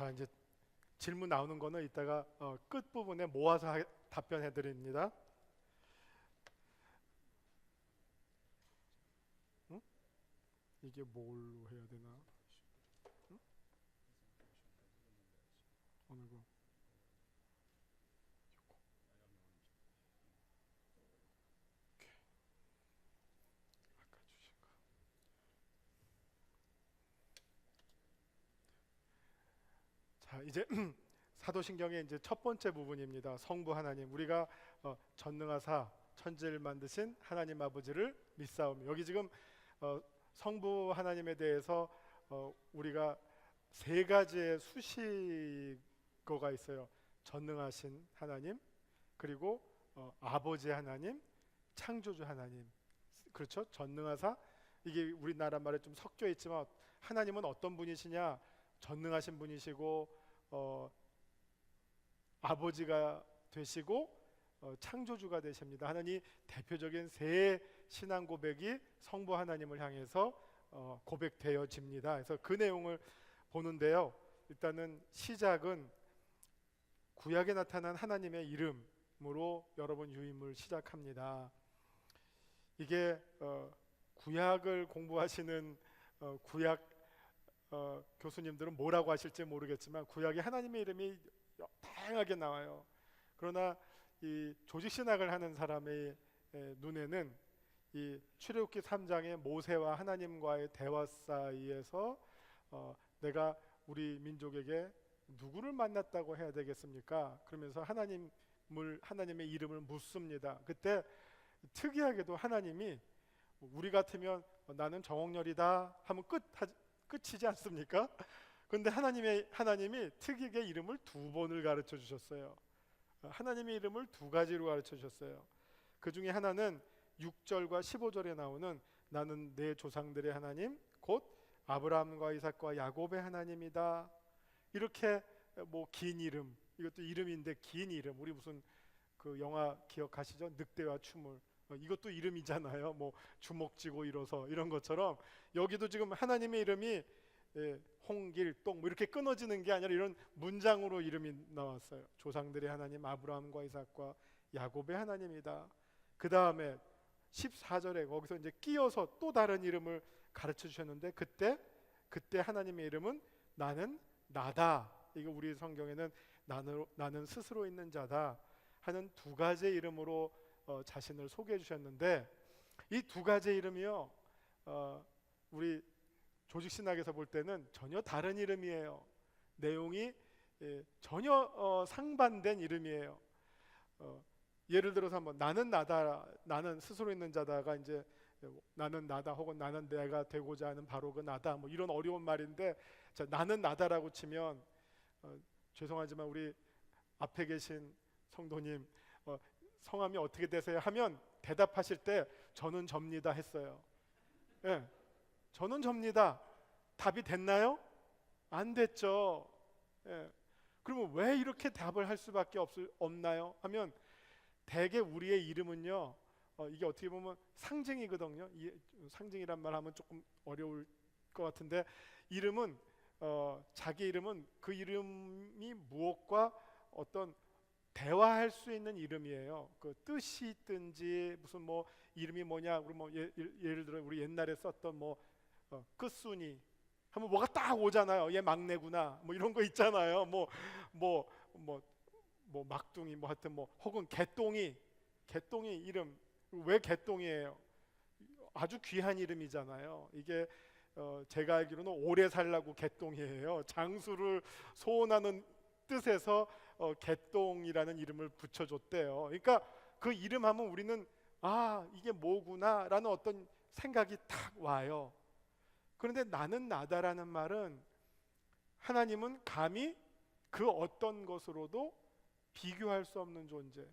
자, 이제 질문 나오는 거는 이따가 끝부분에 모아서 답변해 드립니다. 응? 이게 뭘로 해야 되나? 응? 어느 거? 아까 주신 거. 자, 이제 사도신경의 이제 첫 번째 부분입니다. 성부 하나님, 우리가 전능하사 천지를 만드신 하나님 아버지를 믿사오며, 여기 지금 성부 하나님에 대해서 우리가 세 가지의 수식어가 있어요. 전능하신 하나님, 그리고 아버지 하나님, 창조주 하나님. 그렇죠? 전능하사, 이게 우리나라 말에 좀 섞여 있지만 하나님은 어떤 분이시냐? 전능하신 분이시고 아버지가 되시고 창조주가 되십니다. 하나님 대표적인 세 신앙 고백이 성부 하나님을 향해서 고백되어집니다. 그래서 그 내용을 보는데요. 일단은 시작은 구약에 나타난 하나님의 이름으로 여러분 유임을 시작합니다. 이게 구약을 공부하시는 구약 교수님들은 뭐라고 하실지 모르겠지만 구약에 하나님의 이름이 다양하게 나와요. 그러나 이 조직신학을 하는 사람의 눈에는 이 출애굽기 3장의 모세와 하나님과의 대화 사이에서 내가 우리 민족에게 누구를 만났다고 해야 되겠습니까? 그러면서 하나님의 이름을 묻습니다. 그때 특이하게도 하나님이 우리 같으면 나는 정옥렬이다 하면 끝이지 않습니까? 그런데 하나님이 특이하게 이름을 두 번을 가르쳐 주셨어요. 하나님의 이름을 두 가지로 가르쳐 주셨어요. 그 중에 하나는 6절과 15절에 나오는 나는 내 조상들의 하나님 곧 아브라함과 이삭과 야곱의 하나님이다. 이렇게 뭐 긴 이름, 이것도 이름인데 긴 이름, 우리 무슨 그 영화 기억하시죠? 늑대와 추물. 이것도 이름이잖아요. 뭐 주먹 쥐고 일어서 이런 것처럼 여기도 지금 하나님의 이름이 홍길동 뭐 이렇게 끊어지는 게 아니라 이런 문장으로 이름이 나왔어요. 조상들의 하나님 아브라함과 이삭과 야곱의 하나님이다. 그 다음에 14절에 거기서 이제 끼어서 또 다른 이름을 가르쳐 주셨는데 그때 하나님의 이름은 나는 나다. 이거 우리 성경에는 나는 스스로 있는 자다 하는 두 가지의 이름으로 자신을 소개해 주셨는데, 이 두 가지 이름이요 우리 조직신학에서 볼 때는 전혀 다른 이름이에요. 내용이 전혀 상반된 이름이에요. 예를 들어서 한번 나는 나다, 나는 스스로 있는 자다가 이제 나는 나다 혹은 나는 내가 되고자 하는 바로 그 나다 뭐 이런 어려운 말인데, 자, 나는 나다라고 치면 죄송하지만 우리 앞에 계신 성도님 성함이 어떻게 되세요? 하면 대답하실 때 저는 접니다 했어요. 예, 저는 접니다. 답이 됐나요? 안 됐죠. 예. 그러면 왜 이렇게 답을 할 수밖에 없나요? 하면 대개 우리의 이름은요 이게 어떻게 보면 상징이거든요. 상징이란 말 하면 조금 어려울 것 같은데, 이름은 자기 이름은 그 이름이 무엇과 어떤 대화할 수 있는 이름이에요. 그 뜻이 있든지 무슨 뭐 이름이 뭐냐, 우리 뭐 예를 들어 우리 옛날에 썼던 뭐 끝순이 하면 뭐가 딱 오잖아요. 얘 막내구나 뭐 이런 거 있잖아요. 뭐 막둥이 뭐 하여튼 뭐 혹은 개똥이 이름. 왜 개똥이에요? 아주 귀한 이름이잖아요. 이게 제가 알기로는 오래 살라고 개똥이에요. 장수를 소원하는 뜻에서 개똥이라는 이름을 붙여줬대요. 그러니까 그 이름 하면 우리는 아 이게 뭐구나 라는 어떤 생각이 탁 와요. 그런데 나는 나다라는 말은 하나님은 감히 그 어떤 것으로도 비교할 수 없는 존재,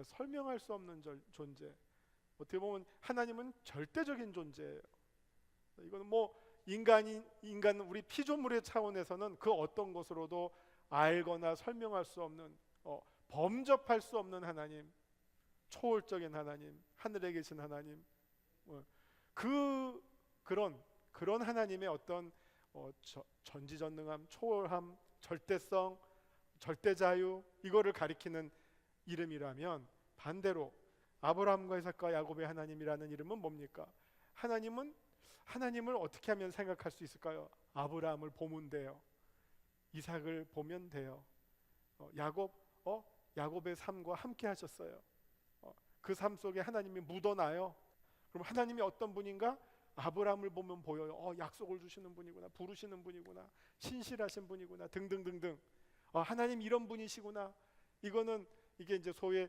설명할 수 없는 존재. 어떻게 보면 하나님은 절대적인 존재예요. 이거는 뭐 인간 우리 피조물의 차원에서는 그 어떤 것으로도 알거나 설명할 수 없는 범접할 수 없는 하나님, 초월적인 하나님, 하늘에 계신 하나님, 그런 하나님의 어떤 전지전능함, 초월함, 절대성, 절대자유 이거를 가리키는 이름이라면, 반대로 아브라함과 이삭과 야곱의 하나님이라는 이름은 뭡니까? 하나님을 어떻게 하면 생각할 수 있을까요? 아브라함을 보면 돼요. 이삭을 보면 돼요. 야곱의 삶과 함께 하셨어요. 그 삶 속에 하나님이 묻어나요. 그럼 하나님이 어떤 분인가? 아브라함을 보면 보여요. 약속을 주시는 분이구나, 부르시는 분이구나, 신실하신 분이구나, 등등등등. 하나님 이런 분이시구나. 이게 이제 소위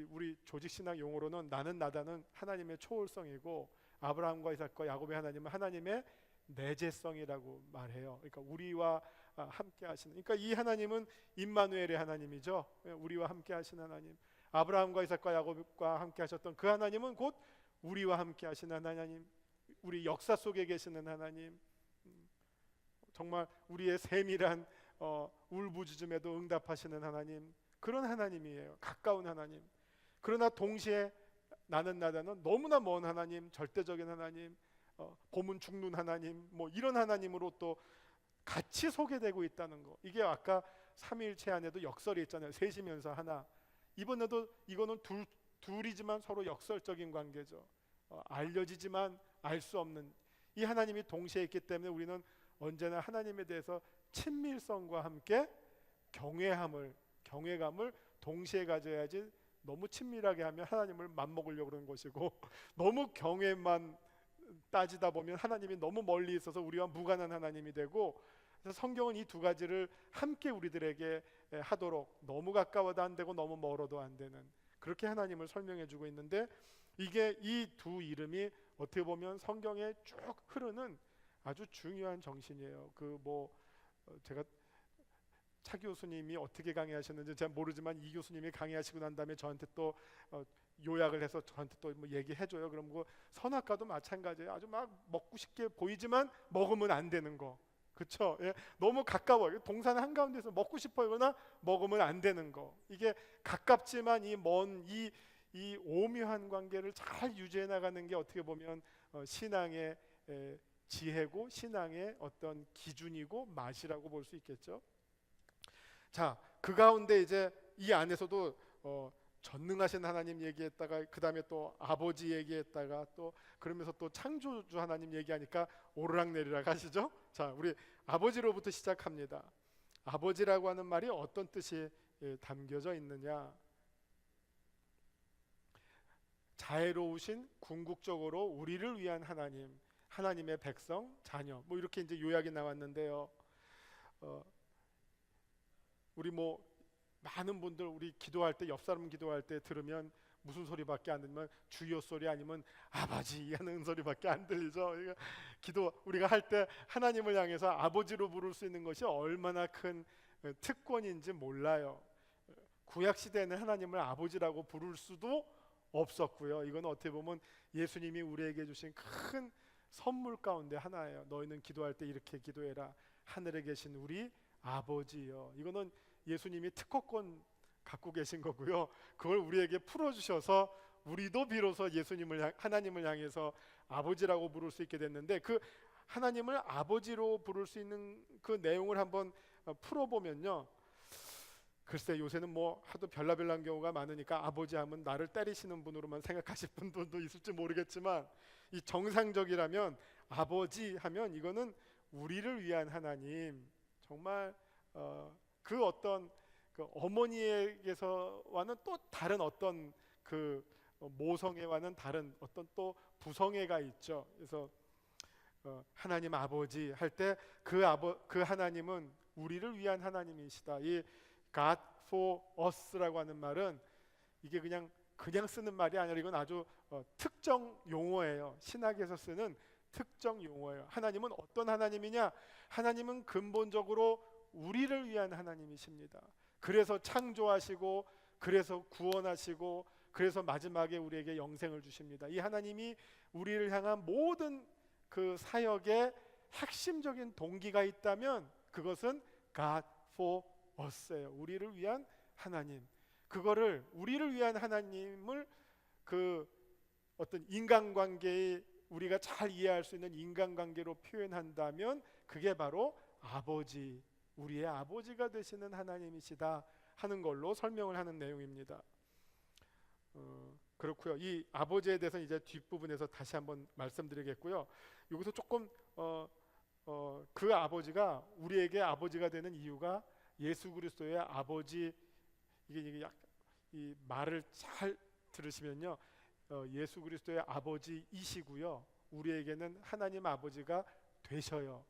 우리 조직신학 용어로는 나는 나다는 하나님의 초월성이고, 아브라함과 이삭과 야곱의 하나님은 하나님의 내재성이라고 말해요. 그러니까 우리와 함께 하시는, 그러니까 이 하나님은 임마누엘의 하나님이죠. 우리와 함께 하시는 하나님. 아브라함과 이삭과 야곱과 함께 하셨던 그 하나님은 곧 우리와 함께 하시는 하나님, 우리 역사 속에 계시는 하나님, 정말 우리의 세밀한 울부짖음에도 응답하시는 하나님, 그런 하나님이에요. 가까운 하나님. 그러나 동시에 나는 나다는 너무나 먼 하나님, 절대적인 하나님, 봄은 죽는 하나님, 뭐 이런 하나님으로 또 같이 소개되고 있다는 거. 이게 아까 삼위일체 안에도 역설이 있잖아요. 셋이면서 하나. 이번에도 이거는 둘이지만 서로 역설적인 관계죠. 알려지지만 알 수 없는 이 하나님이 동시에 있기 때문에 우리는 언제나 하나님에 대해서 친밀성과 함께 경외감을 동시에 가져야지, 너무 친밀하게 하면 하나님을 맘먹으려고 그러는 것이고, 너무 경외만 따지다 보면 하나님이 너무 멀리 있어서 우리와 무관한 하나님이 되고, 그래서 성경은 이 두 가지를 함께 우리들에게 하도록, 너무 가까워도 안 되고 너무 멀어도 안 되는, 그렇게 하나님을 설명해 주고 있는데, 이게 이 두 이름이 어떻게 보면 성경에 쭉 흐르는 아주 중요한 정신이에요. 제가 차 교수님이 어떻게 강의하셨는지 잘 모르지만, 이 교수님이 강의하시고 난 다음에 저한테 또 요약을 해서 저한테 또 뭐 얘기해줘요. 그럼 선악과도 마찬가지예요. 아주 막 먹고 싶게 보이지만 먹으면 안 되는 거, 그렇죠? 예, 너무 가까워요. 동산 한가운데서 먹고 싶어요. 그러나 먹으면 안 되는 거. 이게 가깝지만 이 오묘한 관계를 잘 유지해 나가는 게 어떻게 보면 신앙의 지혜고, 신앙의 어떤 기준이고 맛이라고 볼 수 있겠죠. 자, 그 가운데 이제 이 안에서도 전능하신 하나님 얘기했다가, 그 다음에 또 아버지 얘기했다가, 또 그러면서 또 창조주 하나님 얘기하니까 오르락내리락 하시죠. 자, 우리 아버지로부터 시작합니다. 아버지라고 하는 말이 어떤 뜻이 담겨져 있느냐? 자애로우신, 궁극적으로 우리를 위한 하나님, 하나님의 백성, 자녀, 뭐 이렇게 이제 요약이 나왔는데요. 우리 많은 분들 우리 기도할 때, 옆 사람 기도할 때 들으면 무슨 소리밖에 안 들리면 주여 소리 아니면 아버지 하는 소리밖에 안 들리죠. 우리가 할 때 하나님을 향해서 아버지로 부를 수 있는 것이 얼마나 큰 특권인지 몰라요. 구약 시대에는 하나님을 아버지라고 부를 수도 없었고요. 이건 어떻게 보면 예수님이 우리에게 주신 큰 선물 가운데 하나예요. 너희는 기도할 때 이렇게 기도해라. 하늘에 계신 우리 아버지요. 이거는 예수님이 특허권 갖고 계신 거고요. 그걸 우리에게 풀어주셔서 우리도 비로소 하나님을 향해서 아버지라고 부를 수 있게 됐는데, 그 하나님을 아버지로 부를 수 있는 그 내용을 한번 풀어보면요. 글쎄, 요새는 하도 별나별난 경우가 많으니까 아버지 하면 나를 때리시는 분으로만 생각하실 분들도 있을지 모르겠지만, 이 정상적이라면 아버지 하면 이거는 우리를 위한 하나님, 정말 그 어떤 그 어머니에게서와는 또 다른 어떤 그 모성애와는 다른 어떤 또 부성애가 있죠. 그래서 하나님 아버지 할 때 그 하나님은 우리를 위한 하나님이시다. 이 God for us라고 하는 말은 이게 그냥 쓰는 말이 아니라 이건 아주 특정 용어예요. 신학에서 쓰는 특정 용어예요. 하나님은 어떤 하나님이냐? 하나님은 근본적으로 우리를 위한 하나님이십니다. 그래서 창조하시고, 그래서 구원하시고, 그래서 마지막에 우리에게 영생을 주십니다. 이 하나님이 우리를 향한 모든 그 사역의 핵심적인 동기가 있다면 그것은 God for us예요. 우리를 위한 하나님. 그거를 우리를 위한 하나님을 그 어떤 인간관계에 우리가 잘 이해할 수 있는 인간관계로 표현한다면 그게 바로 아버지, 우리의 아버지가 되시는 하나님이시다 하는 걸로 설명을 하는 내용입니다. 그렇고요. 이 아버지에 대해서 이제 뒷부분에서 다시 한번 말씀드리겠고요. 여기서 조금 그 아버지가 우리에게 아버지가 되는 이유가 예수 그리스도의 아버지, 이게 이 말을 잘 들으시면요, 예수 그리스도의 아버지이시고요, 우리에게는 하나님 아버지가 되셔요.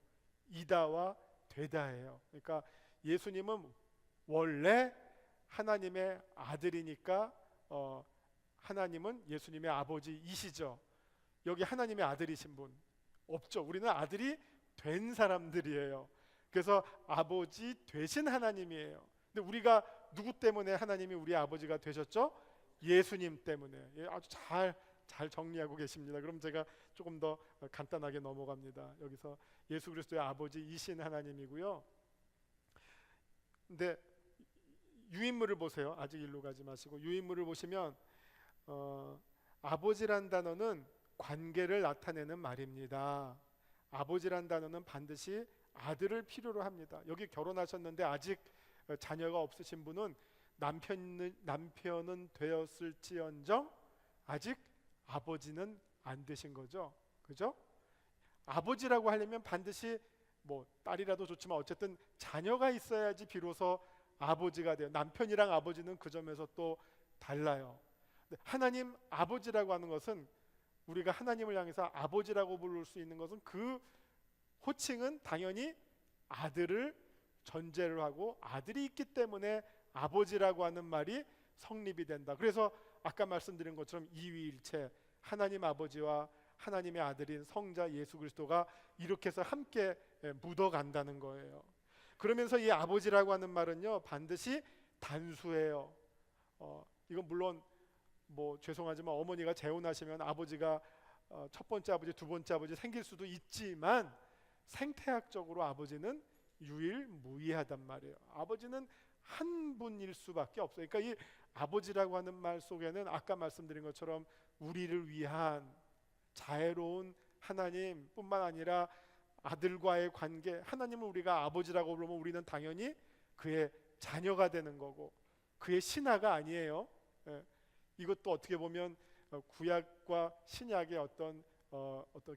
이다와 되다예요. 그러니까 예수님은 원래 하나님의 아들이니까 하나님은 예수님의 아버지이시죠. 여기 하나님의 아들이신 분 없죠. 우리는 아들이 된 사람들이에요. 그래서 아버지 되신 하나님이에요. 근데 우리가 누구 때문에 하나님이 우리 아버지가 되셨죠? 예수님 때문에. 예, 아주 잘 정리하고 계십니다. 그럼 제가 조금 더 간단하게 넘어갑니다. 여기서 예수 그리스도의 아버지이신 하나님이고요. 근데 유인물을 보세요. 아직 일로 가지 마시고 유인물을 보시면 아버지란 단어는 관계를 나타내는 말입니다. 아버지란 단어는 반드시 아들을 필요로 합니다. 여기 결혼하셨는데 아직 자녀가 없으신 분은 남편은 되었을지언정 아직 아버지는 안 되신 거죠. 그죠? 아버지라고 하려면 반드시 뭐 딸이라도 좋지만 어쨌든 자녀가 있어야지 비로소 아버지가 돼요. 남편이랑 아버지는 그 점에서 또 달라요. 하나님 아버지라고 하는 것은, 우리가 하나님을 향해서 아버지라고 부를 수 있는 것은 그 호칭은 당연히 아들을 전제로 하고 아들이 있기 때문에 아버지라고 하는 말이 성립이 된다. 그래서 아까 말씀드린 것처럼 이위일체 하나님 아버지와 하나님의 아들인 성자 예수 그리스도가 이렇게 해서 함께 묻어간다는 거예요. 그러면서 이 아버지라고 하는 말은요 반드시 단수예요. 이건 물론 뭐 죄송하지만 어머니가 재혼하시면 아버지가 첫 번째 아버지, 두 번째 아버지 생길 수도 있지만 생태학적으로 아버지는 유일무이하단 말이에요. 아버지는 한 분일 수밖에 없어요. 그러니까 이 아버지라고 하는 말 속에는 아까 말씀드린 것처럼 우리를 위한 자애로운 하나님뿐만 아니라 아들과의 관계, 하나님을 우리가 아버지라고 부르면 우리는 당연히 그의 자녀가 되는 거고 그의 신하가 아니에요. 이것도 어떻게 보면 구약과 신약의 어떤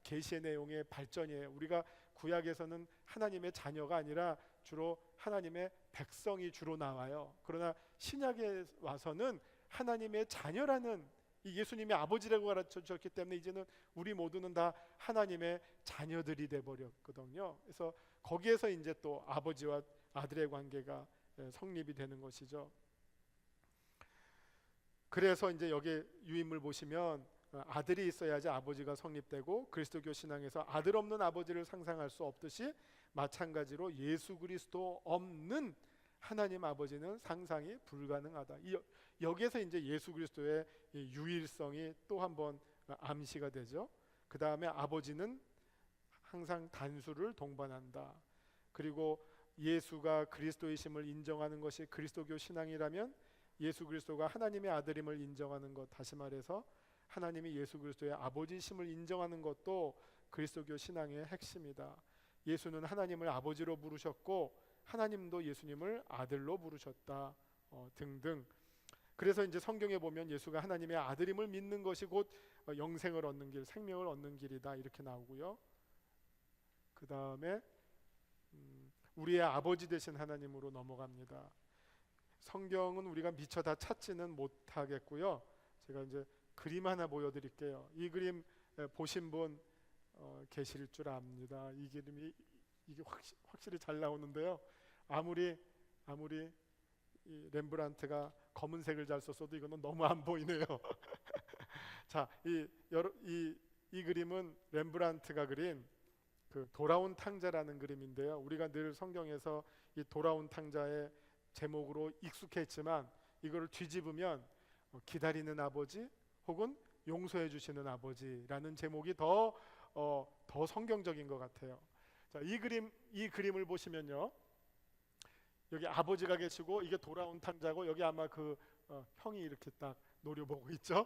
계시의 내용의 발전이에요. 우리가 구약에서는 하나님의 자녀가 아니라 주로 하나님의 백성이 주로 나와요. 그러나 신약에 와서는 하나님의 자녀라는, 이 예수님이 아버지라고 가르쳐 주셨기 때문에 이제는 우리 모두는 다 하나님의 자녀들이 돼 버렸거든요. 그래서 거기에서 이제 또 아버지와 아들의 관계가 성립이 되는 것이죠. 그래서 이제 여기 유인물 보시면 아들이 있어야지 아버지가 성립되고, 그리스도교 신앙에서 아들 없는 아버지를 상상할 수 없듯이 마찬가지로 예수 그리스도 없는 하나님 아버지는 상상이 불가능하다. 여기에서 이제 예수 그리스도의 유일성이 또 한번 암시가 되죠. 그 다음에 아버지는 항상 단수를 동반한다. 그리고 예수가 그리스도이심을 인정하는 것이 그리스도교 신앙이라면 예수 그리스도가 하나님의 아들임을 인정하는 것, 다시 말해서 하나님이 예수 그리스도의 아버지심을 인정하는 것도 그리스도교 신앙의 핵심이다. 예수는 하나님을 아버지로 부르셨고 하나님도 예수님을 아들로 부르셨다, 등등. 그래서 이제 성경에 보면 예수가 하나님의 아들임을 믿는 것이 곧 영생을 얻는 길, 생명을 얻는 길이다, 이렇게 나오고요. 그 다음에 우리의 아버지 되신 하나님으로 넘어갑니다. 성경은 우리가 미처 다 찾지는 못하겠고요. 제가 이제 그림 하나 보여드릴게요. 이 그림 보신 분 계실 줄 압니다. 이 그림이 이게 확실히 잘 나오는데요. 아무리 이 렘브란트가 검은색을 잘 썼어도 이거는 너무 안 보이네요. 자, 이 그림은 렘브란트가 그린 그 돌아온 탕자라는 그림인데요. 우리가 늘 성경에서 이 돌아온 탕자의 제목으로 익숙했지만 이거를 뒤집으면 기다리는 아버지 혹은 용서해 주시는 아버지라는 제목이 더 성경적인 것 같아요. 자, 이 그림을 보시면요, 여기 아버지가 계시고 이게 돌아온 탕자고 여기 아마 그 형이 이렇게 딱 노려보고 있죠.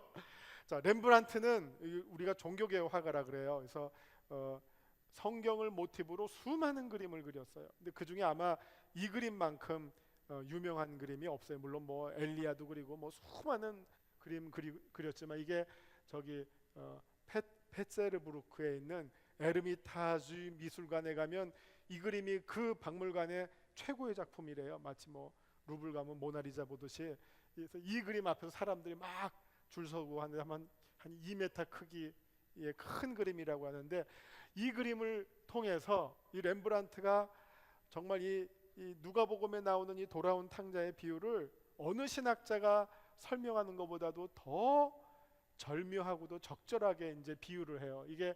자, 렘브란트는 우리가 종교계의 화가라 그래요. 그래서 성경을 모티브로 수많은 그림을 그렸어요. 근데 그 중에 아마 이 그림만큼 유명한 그림이 없어요. 물론 뭐 엘리야도 그리고 뭐 수많은 그림 그렸지만 이게 저기 페세르부르크에 있는 에르미타주 미술관에 가면 이 그림이 그 박물관의 최고의 작품이래요. 마치 뭐 루블 가면 모나리자 보듯이. 그래서 이 그림 앞에서 사람들이 막 줄 서고 한 2m 크기의 큰 그림이라고 하는데, 이 그림을 통해서 이 렘브란트가 정말 이 누가복음에 나오는 이 돌아온 탕자의 비유를 어느 신학자가 설명하는 것보다도 더 절묘하고도 적절하게 이제 비유를 해요. 이게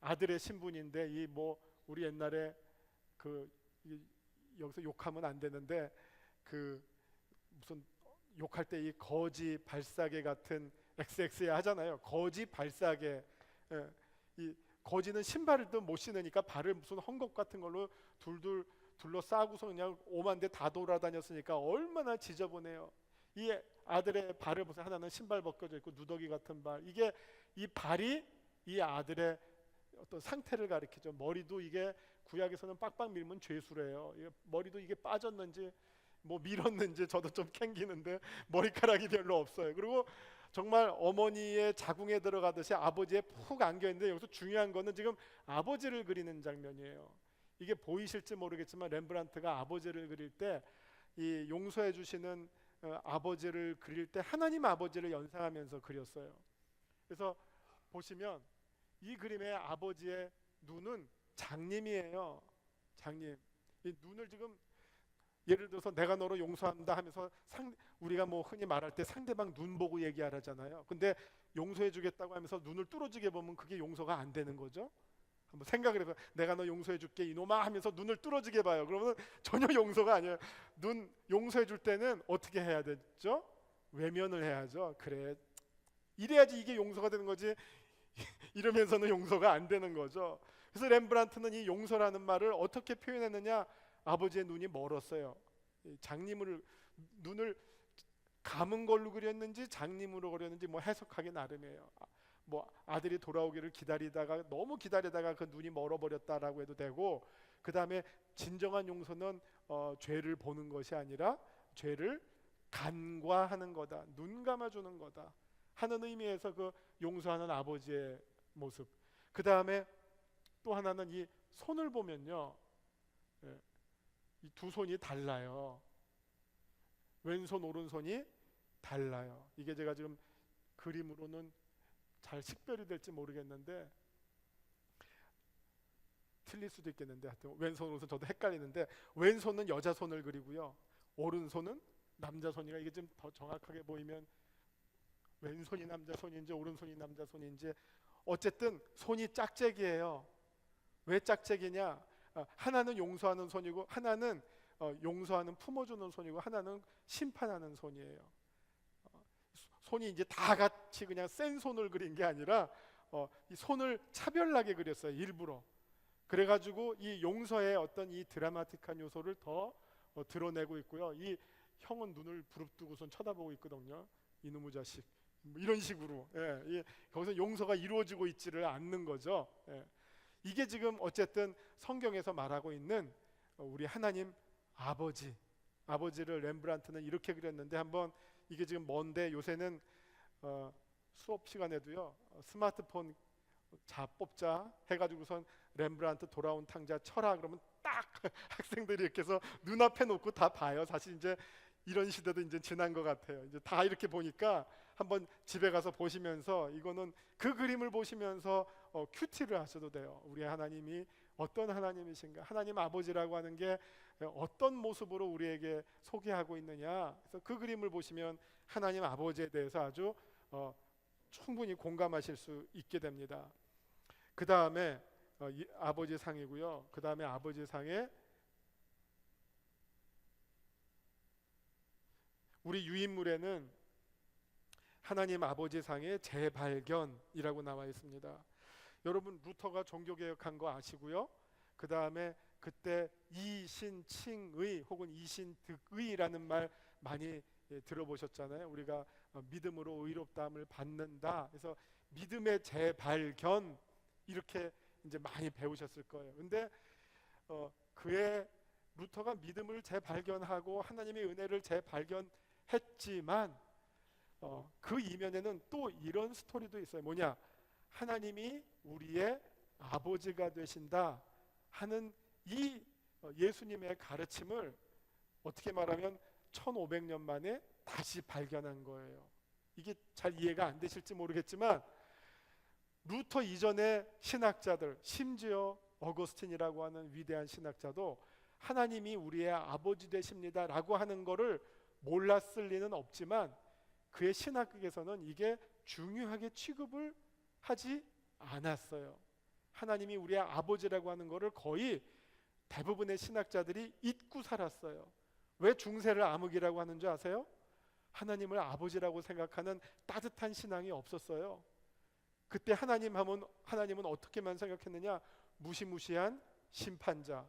아들의 신분인데, 이 뭐 우리 옛날에 여기서 욕하면 안 되는데 무슨 욕할 때 이 거지 발사계 같은 XX에 하잖아요. 거지 발사계. 이 거지는 신발도 못 신으니까 발을 무슨 헝겊 같은 걸로 둘둘 둘러싸고서 그냥 오만데 다 돌아다녔으니까 얼마나 지저분해요. 이 아들의 발을 보세요. 하나는 신발 벗겨져 있고 누더기 같은 발. 이게 이 발이 이 아들의 어떤 상태를 가리키죠. 머리도 이게 구약에서는 빡빡 밀면 죄수래요. 머리도 이게 빠졌는지 뭐 밀었는지 저도 좀 캥기는데 머리카락이 별로 없어요. 그리고 정말 어머니의 자궁에 들어가듯이 아버지에 푹 안겨있는데, 여기서 중요한 거는 지금 아버지를 그리는 장면이에요. 이게 보이실지 모르겠지만 렘브란트가 아버지를 그릴 때 이 용서해 주시는 아버지를 그릴 때 하나님 아버지를 연상하면서 그렸어요. 그래서 보시면 이 그림의 아버지의 눈은 장님이에요. 장님. 이 눈을 지금 예를 들어서 내가 너를 용서한다 하면서 우리가 뭐 흔히 말할 때 상대방 눈 보고 얘기하잖아요. 근데 용서해 주겠다고 하면서 눈을 뚫어지게 보면 그게 용서가 안 되는 거죠. 한번 생각을 해봐요. 내가 너 용서해 줄게 이놈아 하면서 눈을 뚫어지게 봐요. 그러면 전혀 용서가 아니에요. 눈 용서해 줄 때는 어떻게 해야 되죠? 외면을 해야죠. 그래, 이래야지 이게 용서가 되는 거지. 이러면서는 용서가 안 되는 거죠. 그래서 렘브란트는 이 용서라는 말을 어떻게 표현했느냐? 아버지의 눈이 멀었어요. 장님을 눈을 감은 걸로 그렸는지 장님으로 그렸는지 뭐 해석하기 나름이에요. 뭐 아들이 돌아오기를 기다리다가 너무 기다리다가 그 눈이 멀어버렸다라고 해도 되고, 그 다음에 진정한 용서는 죄를 보는 것이 아니라 죄를 간과하는 거다, 눈 감아주는 거다 하는 의미에서 그 용서하는 아버지의 모습. 그 다음에 또 하나는 이 손을 보면요, 이 두 손이 달라요. 왼손 오른손이 달라요. 이게 제가 지금 그림으로는 잘 식별이 될지 모르겠는데, 틀릴 수도 있겠는데 하여튼 왼손 오른손 저도 헷갈리는데, 왼손은 여자 손을 그리고요, 오른손은 남자 손이가, 이게 좀 더 정확하게 보이면 왼손이 남자 손인지 오른손이 남자 손인지, 어쨌든 손이 짝짝이에요. 왜 짝짝이냐? 하나는 용서하는 손이고 하나는 용서하는 품어주는 손이고 하나는 심판하는 손이에요. 손이 이제 다 같이 그냥 센 손을 그린 게 아니라 이 손을 차별나게 그렸어요, 일부러. 그래가지고 이 용서의 어떤 이 드라마틱한 요소를 더 드러내고 있고요. 이 형은 눈을 부릅뜨고선 쳐다보고 있거든요. 이놈의 자식, 뭐 이런 식으로. 거기서 용서가 이루어지고 있지를 않는 거죠. 이게 지금 어쨌든 성경에서 말하고 있는 우리 하나님 아버지를 렘브란트는 이렇게 그렸는데, 한번 이게 지금 뭔데 요새는 수업 시간에도요, 스마트폰 자 뽑자 해가지고선 렘브란트 돌아온 탕자 쳐라 그러면 딱 학생들이 이렇게 해서 눈앞에 놓고 다 봐요. 사실 이제 이런 시대도 이제 지난 것 같아요. 이제 다 이렇게 보니까 한번 집에 가서 보시면서, 이거는 그 그림을 보시면서 큐티를 하셔도 돼요. 우리 하나님이 어떤 하나님이신가, 하나님 아버지라고 하는 게 어떤 모습으로 우리에게 소개하고 있느냐. 그래서 그 그림을 보시면 하나님 아버지에 대해서 아주 충분히 공감하실 수 있게 됩니다. 그 다음에 아버지 상이고요. 그 다음에 아버지 상에 우리 유인물에는 하나님 아버지 상의 재발견이라고 나와 있습니다. 여러분 루터가 종교개혁한 거 아시고요. 그 다음에 그때 이신칭의 혹은 이신득의라는 말 많이 들어보셨잖아요. 우리가 믿음으로 의롭다함을 받는다. 그래서 믿음의 재발견 이렇게 이제 많이 배우셨을 거예요. 근데 그의 루터가 믿음을 재발견하고 하나님의 은혜를 재발견했지만 그 이면에는 또 이런 스토리도 있어요. 뭐냐? 하나님이 우리의 아버지가 되신다 하는 이 예수님의 가르침을 어떻게 말하면 1500년 만에 다시 발견한 거예요. 이게 잘 이해가 안 되실지 모르겠지만 루터 이전의 신학자들, 심지어 어거스틴이라고 하는 위대한 신학자도 하나님이 우리의 아버지 되십니다 라고 하는 거를 몰랐을 리는 없지만 그의 신학에서는 이게 중요하게 취급을 하지 않았어요. 하나님이 우리의 아버지라고 하는 거를 거의 대부분의 신학자들이 잊고 살았어요. 왜 중세를 암흑이라고 하는 줄 아세요? 하나님을 아버지라고 생각하는 따뜻한 신앙이 없었어요. 그때 하나님은 어떻게만 생각했느냐? 무시무시한 심판자.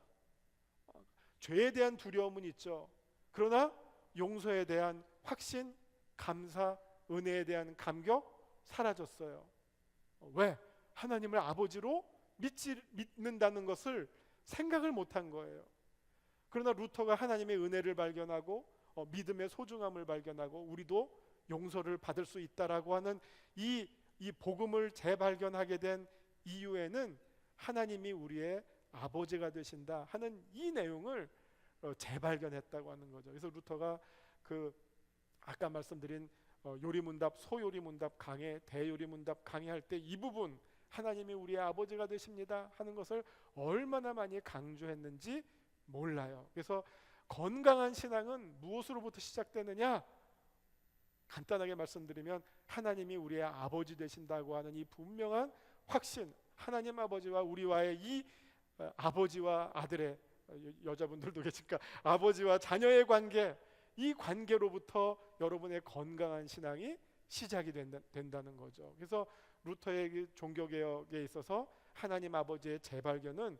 죄에 대한 두려움은 있죠. 그러나 용서에 대한 확신, 감사, 은혜에 대한 감격 사라졌어요. 왜? 하나님을 아버지로 믿는다는 것을 생각을 못한 거예요. 그러나 루터가 하나님의 은혜를 발견하고 믿음의 소중함을 발견하고 우리도 용서를 받을 수 있다라고 하는 이 복음을 재발견하게 된 이유에는 하나님이 우리의 아버지가 되신다 하는 이 내용을 재발견했다고 하는 거죠. 그래서 루터가 아까 말씀드린 요리문답, 소요리문답 강해, 대요리문답 강해할 때 이 부분 하나님이 우리의 아버지가 되십니다 하는 것을 얼마나 많이 강조했는지 몰라요. 그래서 건강한 신앙은 무엇으로부터 시작되느냐? 간단하게 말씀드리면 하나님이 우리의 아버지 되신다고 하는 이 분명한 확신, 하나님 아버지와 우리와의 이 아버지와 아들의, 여자분들도 계시니까 아버지와 자녀의 관계, 이 관계로부터 여러분의 건강한 신앙이 시작이 된다는 거죠. 그래서 루터의 종교개혁에 있어서 하나님 아버지의 재발견은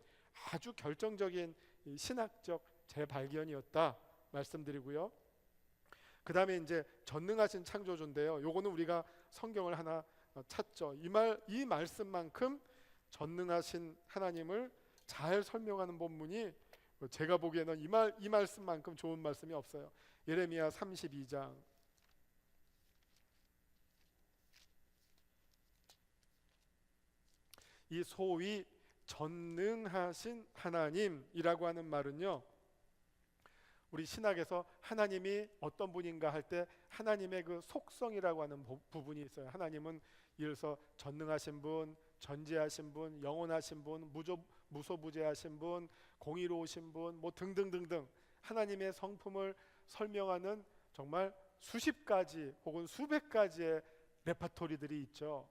아주 결정적인 신학적 재발견이었다 말씀드리고요. 그 다음에 이제 전능하신 창조주인데요. 요거는 우리가 성경을 하나 찾죠. 이 말씀만큼 전능하신 하나님을 잘 설명하는 본문이 제가 보기에는 이 말씀만큼 좋은 말씀이 없어요. 예레미야 32장. 이 소위 전능하신 하나님이라고 하는 말은요, 우리 신학에서 하나님이 어떤 분인가 할 때 하나님의 그 속성이라고 하는 부분이 있어요. 하나님은 이어서 전능하신 분, 전지하신 분, 영원하신 분, 무소부재하신 분, 공의로우신 분, 뭐 등등등등 하나님의 성품을 설명하는 정말 수십 가지 혹은 수백 가지의 레파토리들이 있죠.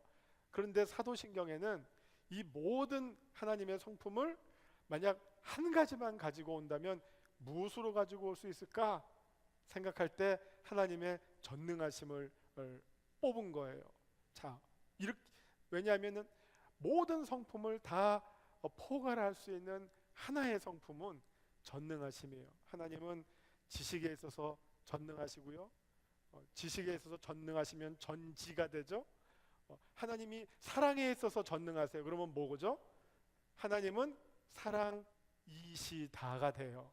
그런데 사도신경에는 이 모든 하나님의 성품을 만약 한 가지만 가지고 온다면 무엇으로 가지고 올 수 있을까 생각할 때 하나님의 전능하심을 뽑은 거예요. 자, 왜냐하면 모든 성품을 다 포괄할 수 있는 하나의 성품은 전능하심이에요. 하나님은 지식에 있어서 전능하시고요. 지식에 있어서 전능하시면 전지가 되죠. 하나님이 사랑에 있어서 전능하세요. 그러면 뭐죠? 하나님은 사랑이시다가 돼요.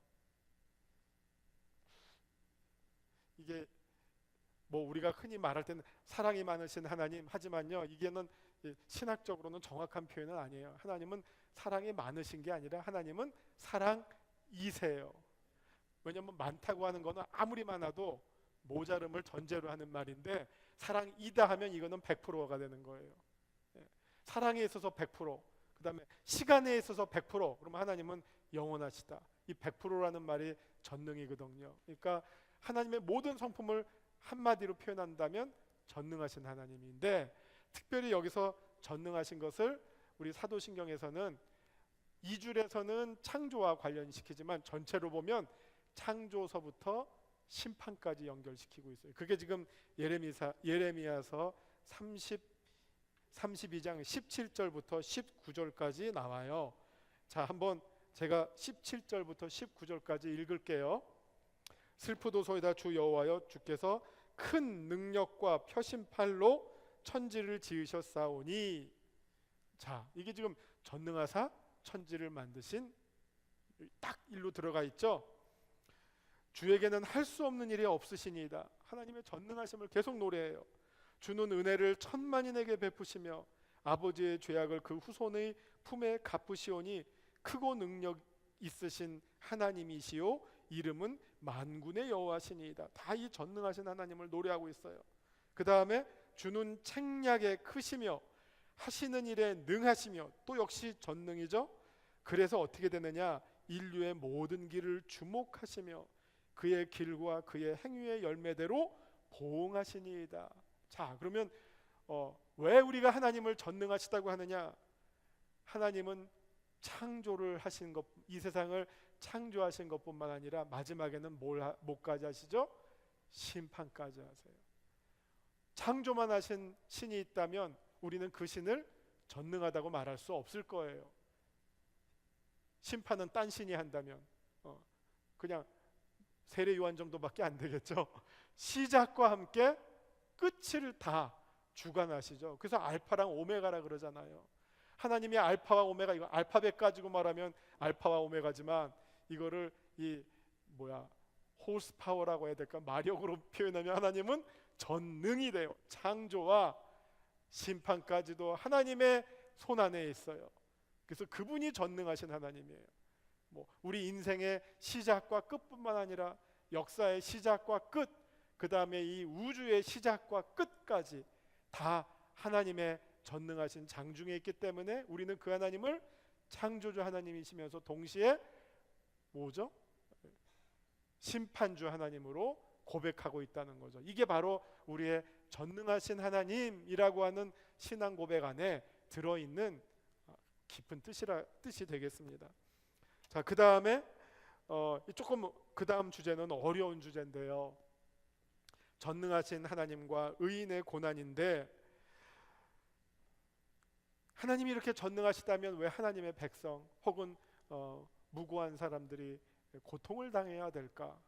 이게 뭐 우리가 흔히 말할 때는 사랑이 많으신 하나님, 하지만요 이게는 신학적으로는 정확한 표현은 아니에요. 하나님은 사랑이 많으신 게 아니라 하나님은 사랑이세요. 왜냐하면 많다고 하는 거는 아무리 많아도 모자름을 전제로 하는 말인데 사랑이다 하면 이거는 100%가 되는 거예요. 사랑에 있어서 100%, 그 다음에 시간에 있어서 100%, 그러면 하나님은 영원하시다. 이 100%라는 말이 전능이거든요. 그러니까 하나님의 모든 성품을 한마디로 표현한다면 전능하신 하나님인데, 특별히 여기서 전능하신 것을 우리 사도신경에서는 2줄에서는 창조와 관련시키지만 전체로 보면 창조서부터 심판까지 연결시키고 있어요. 그게 지금 예레미야서 32장 17절부터 19절까지 나와요. 자, 한번 제가 17절부터 19절까지 읽을게요. 슬프도소이다 주 여호와여, 주께서 큰 능력과 표심팔로 천지를 지으셨사오니. 자, 이게 지금 전능하사 천지를 만드신, 딱 일로 들어가 있죠. 주에게는 할 수 없는 일이 없으시니이다. 하나님의 전능하심을 계속 노래해요. 주는 은혜를 천만인에게 베푸시며 아버지의 죄악을 그 후손의 품에 갚으시오니 크고 능력 있으신 하나님이시요 이름은 만군의 여호와시니이다. 다 이 전능하신 하나님을 노래하고 있어요. 그 다음에 주는 책략에 크시며 하시는 일에 능하시며, 또 역시 전능이죠. 그래서 어떻게 되느냐, 인류의 모든 길을 주목하시며 그의 길과 그의 행위의 열매대로 보응하시니이다. 자, 그러면 왜 우리가 하나님을 전능하시다고 하느냐? 하나님은 창조를 하신 것, 이 세상을 창조하신 것뿐만 아니라 마지막에는 뭐까지 하시죠? 심판까지 하세요. 창조만 하신 신이 있다면 우리는 그 신을 전능하다고 말할 수 없을 거예요. 심판은 딴 신이 한다면 그냥 세례 요한 정도밖에 안 되겠죠. 시작과 함께 끝을 다 주관하시죠. 그래서 알파랑 오메가라 그러잖아요. 하나님이 알파와 오메가, 이거 알파벳 가지고 말하면 알파와 오메가지만 이거를 호스 파워라고 해야 될까, 마력으로 표현하면 하나님은 전능이 돼요. 창조와 심판까지도 하나님의 손 안에 있어요. 그래서 그분이 전능하신 하나님이에요. 우리 인생의 시작과 끝뿐만 아니라 역사의 시작과 끝, 그 다음에 이 우주의 시작과 끝까지 다 하나님의 전능하신 장중에 있기 때문에 우리는 그 하나님을 창조주 하나님이시면서 동시에 뭐죠? 심판주 하나님으로 고백하고 있다는 거죠. 이게 바로 우리의 전능하신 하나님이라고 하는 신앙 고백 안에 들어있는 깊은 뜻이 되겠습니다. 자, 그 다음에 조금 그 다음 주제는 어려운 주제인데요. 전능하신 하나님과 의인의 고난인데, 하나님이 이렇게 전능하시다면 왜 하나님의 백성 혹은 무고한 사람들이 고통을 당해야 될까?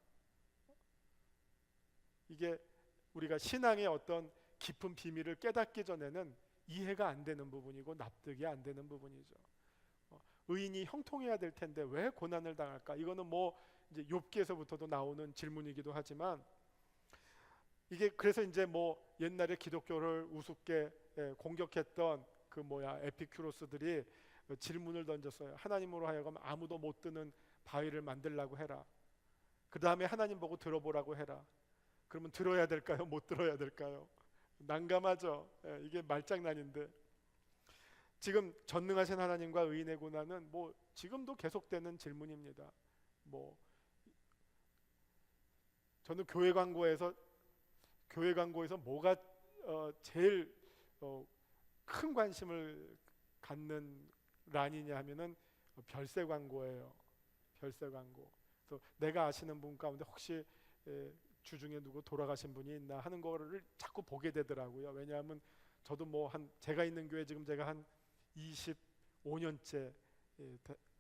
이게 우리가 신앙의 어떤 깊은 비밀을 깨닫기 전에는 이해가 안 되는 부분이고 납득이 안 되는 부분이죠. 의인이 형통해야 될 텐데 왜 고난을 당할까? 이거는 이제 욥기에서부터도 나오는 질문이기도 하지만, 이게 그래서 이제 옛날에 기독교를 우습게 공격했던 에피큐로스들이 질문을 던졌어요. 하나님으로 하여금 아무도 못 드는 바위를 만들라고 해라. 그 다음에 하나님 보고 들어보라고 해라. 그러면 들어야 될까요? 못 들어야 될까요? 난감하죠. 이게 말장난인데, 지금 전능하신 하나님과 의인의 고난은 지금도 계속되는 질문입니다. 저는 교회 광고에서 뭐가 제일 큰 관심을 갖는 란이냐 하면은 별세 광고예요. 별세 광고. 그래서 내가 아시는 분 가운데 혹시 주중에 누구 돌아가신 분이 있나 하는 거를 자꾸 보게 되더라고요. 왜냐하면 저도 제가 있는 교회 지금 제가 한 25년째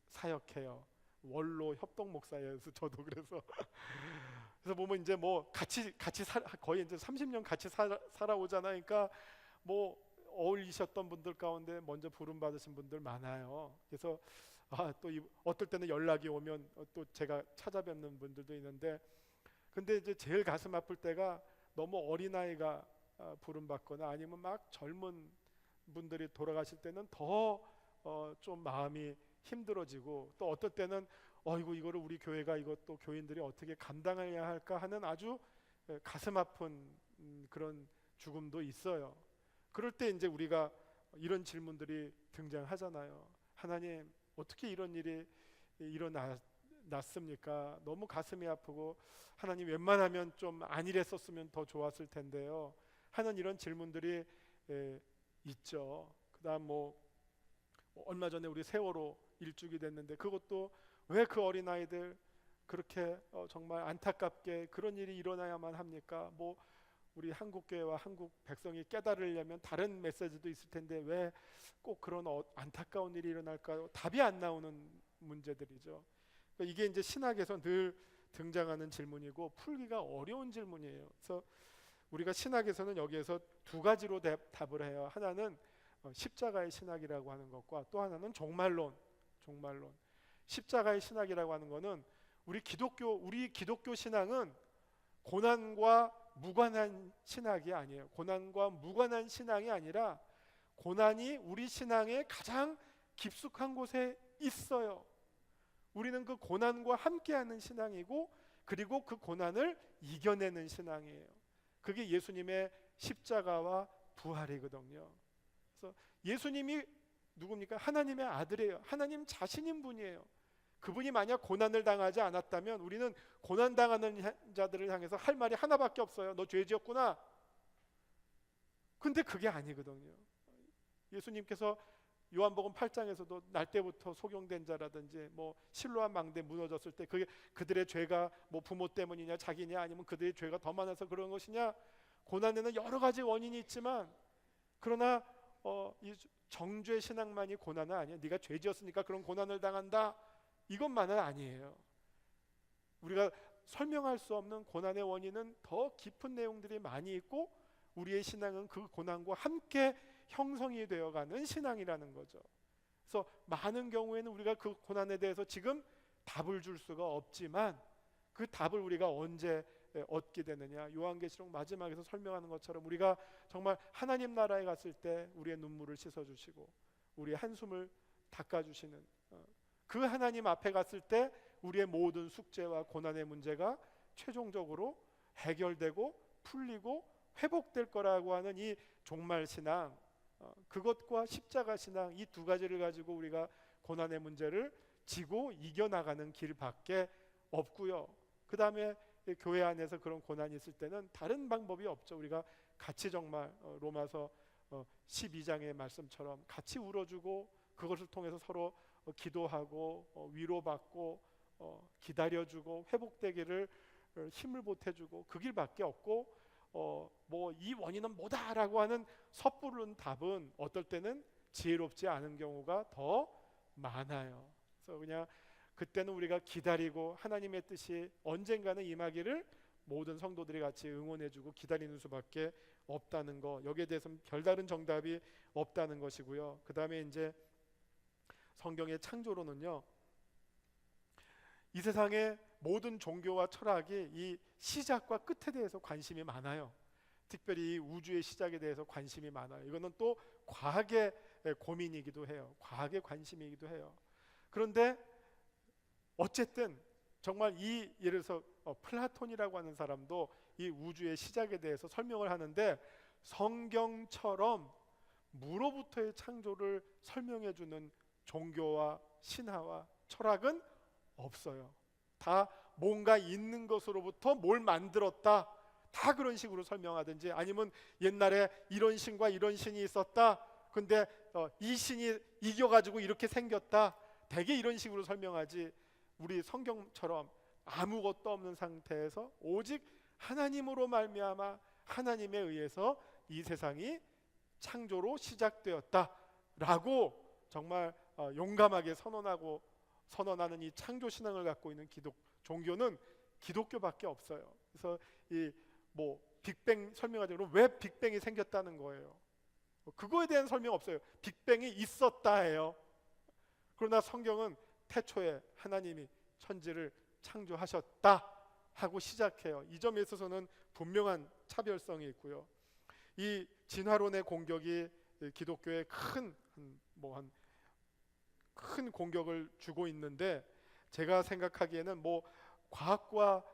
사역해요. 원로 협동 목사여서 저도 그래서 보면 이제 같이 거의 이제 30년 같이 살아오잖아요. 그러니까 어울리셨던 분들 가운데 먼저 부름 받으신 분들 많아요. 그래서 또 어떨 때는 연락이 오면 또 제가 찾아뵙는 분들도 있는데, 근데 이제 제일 가슴 아플 때가 너무 어린아이가 부름 받거나 아니면 막 젊은 분들이 돌아가실 때는 더 좀 마음이 힘들어지고, 또 어떨 때는 이거를 우리 교회가 이것도 교인들이 어떻게 감당해야 할까 하는 아주 가슴 아픈 그런 죽음도 있어요. 그럴 때 이제 우리가 이런 질문들이 등장하잖아요. 하나님, 어떻게 이런 일이 일어났습니까? 너무 가슴이 아프고, 하나님 웬만하면 좀 안 이랬었으면 더 좋았을 텐데요 하는 이런 질문들이 있죠. 그다음 얼마 전에 우리 세월호 일주기 됐는데, 그것도 왜 그 어린아이들 그렇게 정말 안타깝게 그런 일이 일어나야만 합니까? 우리 한국교회와 한국 백성이 깨달으려면 다른 메시지도 있을 텐데 왜 꼭 그런 안타까운 일이 일어날까요? 답이 안 나오는 문제들이죠. 그러니까 이게 이제 신학에서 늘 등장하는 질문이고 풀기가 어려운 질문이에요. 그래서 우리가 신학에서는 여기에서 두 가지로 답을 해요. 하나는 십자가의 신학이라고 하는 것과 또 하나는 종말론. 십자가의 신학이라고 하는 것은 우리 기독교 신앙은 고난과 무관한 신학이 아니에요. 고난과 무관한 신앙이 아니라 고난이 우리 신앙의 가장 깊숙한 곳에 있어요. 우리는 그 고난과 함께하는 신앙이고, 그리고 그 고난을 이겨내는 신앙이에요. 그게 예수님의 십자가와 부활이거든요. 그래서 예수님이 누굽니까? 하나님의 아들이에요. 하나님 자신인 분이에요. 그분이 만약 고난을 당하지 않았다면 우리는 고난 당하는 자들을 향해서 할 말이 하나밖에 없어요. 너 죄 지었구나. 근데 그게 아니거든요. 예수님께서 요한복음 8장에서도 날 때부터 속용된 자라든지 뭐 실로암 망대 무너졌을 때 그게 그들의 죄가 뭐 부모 때문이냐 자기냐 아니면 그들의 죄가 더 많아서 그런 것이냐, 고난에는 여러 가지 원인이 있지만 그러나 이 정죄 신앙만이 고난은 아니에요. 네가 죄 지었으니까 그런 고난을 당한다, 이것만은 아니에요. 우리가 설명할 수 없는 고난의 원인은 더 깊은 내용들이 많이 있고, 우리의 신앙은 그 고난과 함께 형성이 되어가는 신앙이라는 거죠. 그래서 많은 경우에는 우리가 그 고난에 대해서 지금 답을 줄 수가 없지만 그 답을 우리가 언제 얻게 되느냐, 요한계시록 마지막에서 설명하는 것처럼 우리가 정말 하나님 나라에 갔을 때 우리의 눈물을 씻어주시고 우리의 한숨을 닦아주시는 그 하나님 앞에 갔을 때 우리의 모든 숙제와 고난의 문제가 최종적으로 해결되고 풀리고 회복될 거라고 하는 이 종말 신앙, 그것과 십자가 신앙, 이 두 가지를 가지고 우리가 고난의 문제를 지고 이겨나가는 길밖에 없고요. 그 다음에 교회 안에서 그런 고난이 있을 때는 다른 방법이 없죠. 우리가 같이 정말 로마서 12장의 말씀처럼 같이 울어주고 그것을 통해서 서로 기도하고 위로받고 기다려주고 회복되기를 힘을 보태주고 그 길밖에 없고, 뭐 이 원인은 뭐다라고 하는 섣부른 답은 어떨 때는 지혜롭지 않은 경우가 더 많아요. 그래서 그냥 그때는 우리가 기다리고 하나님의 뜻이 언젠가는 임하기를 모든 성도들이 같이 응원해주고 기다리는 수밖에 없다는 거, 여기에 대해서는 별다른 정답이 없다는 것이고요. 그 다음에 이제 성경의 창조론은요, 이 세상의 모든 종교와 철학이 이 시작과 끝에 대해서 관심이 많아요. 특별히 우주의 시작에 대해서 관심이 많아요. 이거는 또 과학의 고민이기도 해요. 과학의 관심이기도 해요. 그런데 어쨌든 정말 예를 들어서 플라톤이라고 하는 사람도 이 우주의 시작에 대해서 설명을 하는데 성경처럼 무로부터의 창조를 설명해 주는 종교와 신화와 철학은 없어요. 다 뭔가 있는 것으로부터 뭘 만들었다, 다 그런 식으로 설명하든지, 아니면 옛날에 이런 신과 이런 신이 있었다, 근데 이 신이 이겨가지고 이렇게 생겼다, 대개 이런 식으로 설명하지, 우리 성경처럼 아무것도 없는 상태에서 오직 하나님으로 말미암아 하나님에 의해서 이 세상이 창조로 시작되었다라고 정말 용감하게 선언하는 이 창조 신앙을 갖고 있는 종교는 기독교밖에 없어요. 그래서 이 뭐 빅뱅 설명하자면 왜 빅뱅이 생겼다는 거예요. 그거에 대한 설명 없어요. 빅뱅이 있었다 해요. 그러나 성경은 태초에 하나님이 천지를 창조하셨다 하고 시작해요. 이 점에 있어서는 분명한 차별성이 있고요. 이 진화론의 공격이 기독교에 큰 공격을 주고 있는데, 제가 생각하기에는 뭐 과학과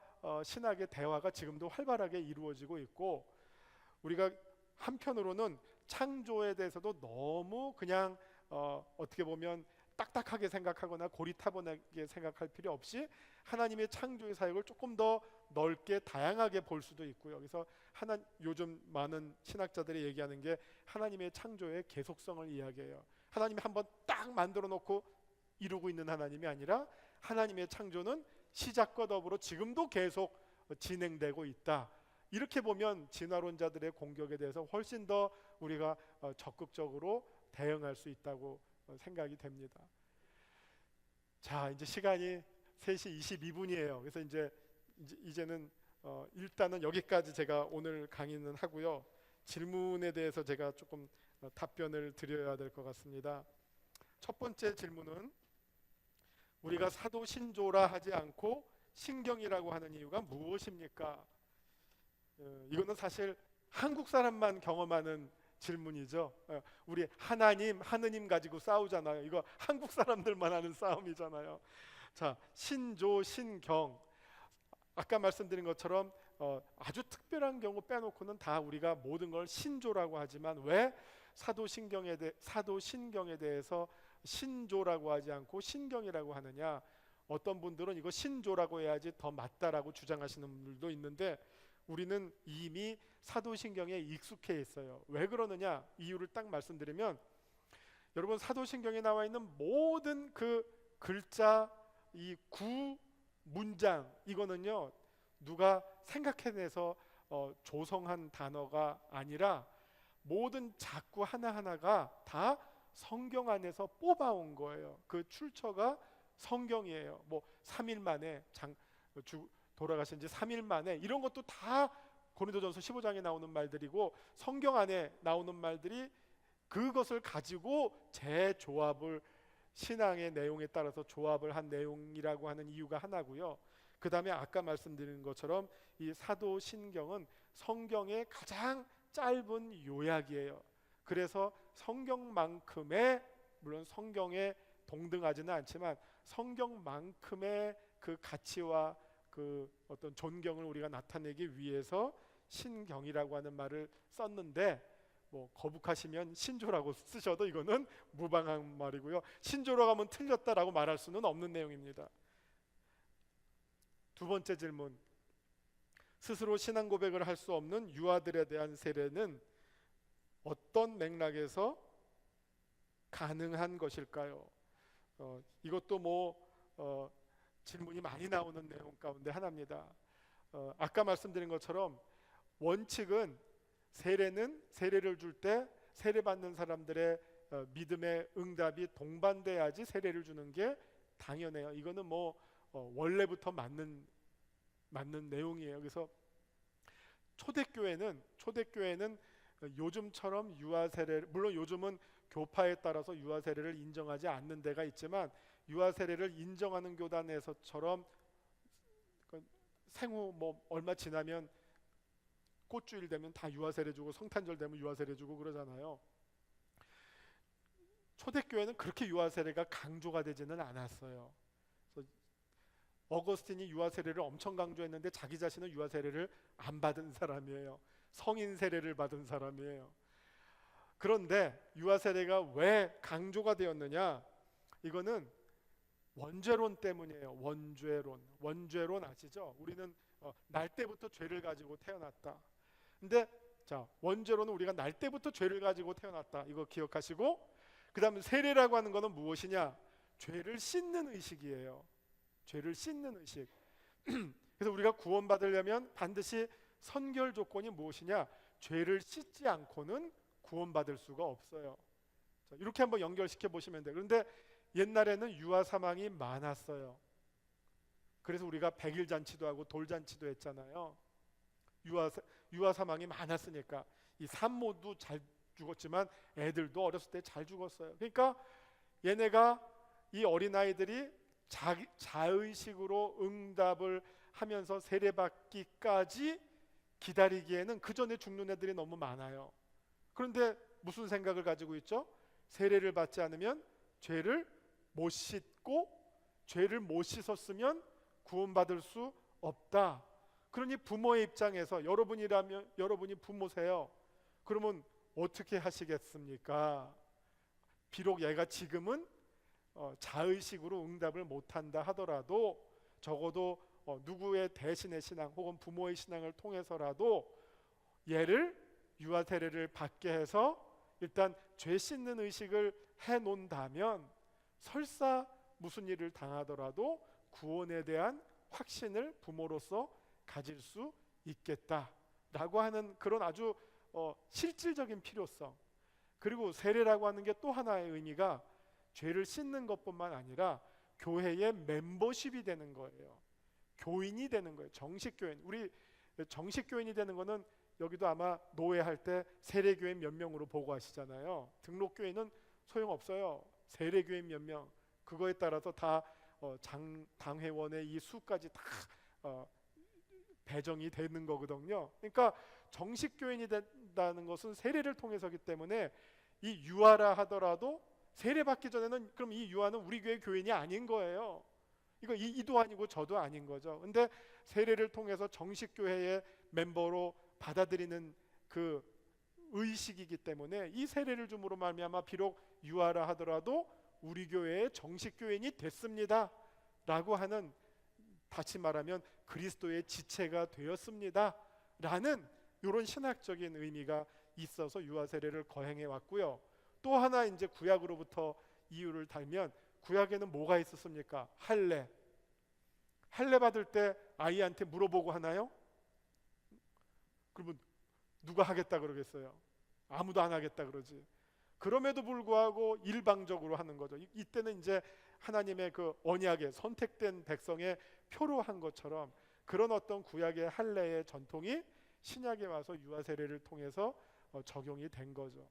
신학의 대화가 지금도 활발하게 이루어지고 있고, 우리가 한편으로는 창조에 대해서도 너무 그냥 어떻게 보면 딱딱하게 생각하거나 고리타분하게 생각할 필요 없이 하나님의 창조의 사역을 조금 더 넓게 다양하게 볼 수도 있고요. 그래서 요즘 많은 신학자들이 얘기하는 게 하나님의 창조의 계속성을 이야기해요. 하나님이 한번 딱 만들어 놓고 이루고 있는 하나님이 아니라 하나님의 창조는 시작과 더불어 지금도 계속 진행되고 있다. 이렇게 보면 진화론자들의 공격에 대해서 훨씬 더 우리가 적극적으로 대응할 수 있다고 생각이 됩니다. 자, 이제 시간이 3시 22분이에요. 그래서 이제는 일단은 여기까지 제가 오늘 강의는 하고요. 질문에 대해서 제가 조금 답변을 드려야 될 것 같습니다. 첫 번째 질문은 우리가 사도 신조라 하지 않고 신경이라고 하는 이유가 무엇입니까? 이거는 사실 한국 사람만 경험하는 질문이죠. 우리 하느님 가지고 싸우잖아요. 이거 한국 사람들만 하는 싸움이잖아요. 자, 신조, 신경. 아까 말씀드린 것처럼 아주 특별한 경우 빼놓고는 다 우리가 모든 걸 신조라고 하지만 왜 사도신경에 대해서 신조라고 하지 않고 신경이라고 하느냐? 어떤 분들은 이거 신조라고 해야지 더 맞다라고 주장하시는 분들도 있는데 우리는 이미 사도신경에 익숙해 있어요. 왜 그러느냐? 이유를 딱 말씀드리면 여러분 사도신경에 나와 있는 모든 그 글자, 이 문장 이거는요 누가 생각해내서 조성한 단어가 아니라 모든 작구 하나하나가 다 성경 안에서 뽑아온 거예요. 그 출처가 성경이에요. 뭐 3일 만에 돌아가신 지 3일 만에 이런 것도 다 고린도전서 15장에 나오는 말들이고 성경 안에 나오는 말들이 그것을 가지고 재조합을 신앙의 내용에 따라서 조합을 한 내용이라고 하는 이유가 하나고요. 그 다음에 아까 말씀드린 것처럼 이 사도신경은 성경의 가장 짧은 요약이에요. 그래서 성경만큼의 물론 성경에 동등하지는 않지만 성경만큼의 그 가치와 그 어떤 존경을 우리가 나타내기 위해서 신경이라고 하는 말을 썼는데 뭐 거북하시면 신조라고 쓰셔도 이거는 무방한 말이고요. 신조라고 하면 틀렸다라고 말할 수는 없는 내용입니다. 두 번째 질문. 스스로 신앙 고백을 할 수 없는 유아들에 대한 세례는 어떤 맥락에서 가능한 것일까요? 이것도 질문이 많이 나오는 내용 가운데 하나입니다. 아까 말씀드린 것처럼 원칙은 세례를 줄 때 세례받는 사람들의 믿음의 응답이 동반돼야지 세례를 주는 게 당연해요. 이거는 원래부터 맞는 내용이에요. 그래서 초대교회는 요즘처럼 유아세례 물론 요즘은 교파에 따라서 유아세례를 인정하지 않는 데가 있지만 유아세례를 인정하는 교단에서처럼 생후 얼마 지나면 꽃주일 되면 다 유아세례 주고 성탄절 되면 유아세례 주고 그러잖아요. 초대교회는 그렇게 유아세례가 강조가 되지는 않았어요. 그래서 어거스틴이 유아세례를 엄청 강조했는데 자기 자신은 유아세례를 안 받은 사람이에요. 성인 세례를 받은 사람이에요. 그런데 유아세례가 왜 강조가 되었느냐? 이거는 원죄론 때문이에요. 원죄론 아시죠? 우리는 날 때부터 죄를 가지고 태어났다. 근데 원죄로는 우리가 날 때부터 죄를 가지고 태어났다. 이거 기억하시고 그 다음에 세례라고 하는 것은 무엇이냐? 죄를 씻는 의식이에요. 죄를 씻는 의식. 그래서 우리가 구원받으려면 반드시 선결 조건이 무엇이냐? 죄를 씻지 않고는 구원받을 수가 없어요. 이렇게 한번 연결시켜 보시면 돼요. 그런데 옛날에는 유아 사망이 많았어요. 그래서 우리가 백일잔치도 하고 돌잔치도 했잖아요. 유아 사망이 많았으니까 이 산모도 잘 죽었지만 애들도 어렸을 때 잘 죽었어요. 그러니까 얘네가 이 어린아이들이 자의식으로 응답을 하면서 세례받기까지 기다리기에는 그 전에 죽는 애들이 너무 많아요. 그런데 무슨 생각을 가지고 있죠? 세례를 받지 않으면 죄를 못 씻고 죄를 못 씻었으면 구원받을 수 없다. 그러니 부모의 입장에서 여러분이 부모세요. 그러면 어떻게 하시겠습니까? 비록 얘가 지금은 자의식으로 응답을 못한다 하더라도 적어도 누구의 대신의 신앙 혹은 부모의 신앙을 통해서라도 얘를 유아 세례를 받게 해서 일단 죄 씻는 의식을 해놓는다면 설사 무슨 일을 당하더라도 구원에 대한 확신을 부모로서 가질 수 있겠다라고 하는 그런 아주 실질적인 필요성. 그리고 세례라고 하는 게 또 하나의 의미가 죄를 씻는 것뿐만 아니라 교회의 멤버십이 되는 거예요. 교인이 되는 거예요. 정식 교인. 우리 정식 교인이 되는 거는 여기도 아마 노회할 때 세례교인 몇 명으로 보고하시잖아요. 등록교인은 소용없어요. 세례교인 몇 명, 그거에 따라서 다 당회원의 이 수까지 다 배정이 되는 거거든요. 그러니까 정식 교인이 된다는 것은 세례를 통해서기 때문에 이 유아라 하더라도 세례 받기 전에는 그럼 이 유아는 우리 교회 교인이 아닌 거예요. 이거 이도 아니고 저도 아닌 거죠. 근데 세례를 통해서 정식 교회의 멤버로 받아들이는 그 의식이기 때문에 이 세례를 줌으로 말미암아 비록 유아라 하더라도 우리 교회의 정식 교인이 됐습니다 라고 하는, 다시 말하면 그리스도의 지체가 되었습니다 라는 이런 신학적인 의미가 있어서 유아 세례를 거행해 왔고요. 또 하나 이제 구약으로부터 이유를 달면, 구약에는 뭐가 있었습니까? 할례. 할례 받을 때 아이한테 물어보고 하나요? 그러면 누가 하겠다 그러겠어요? 아무도 안 하겠다 그러지. 그럼에도 불구하고 일방적으로 하는 거죠. 이때는 이제 하나님의 그 언약에 선택된 백성의 표로 한 것처럼 그런 어떤 구약의 할례의 전통이 신약에 와서 유아 세례를 통해서 적용이 된 거죠.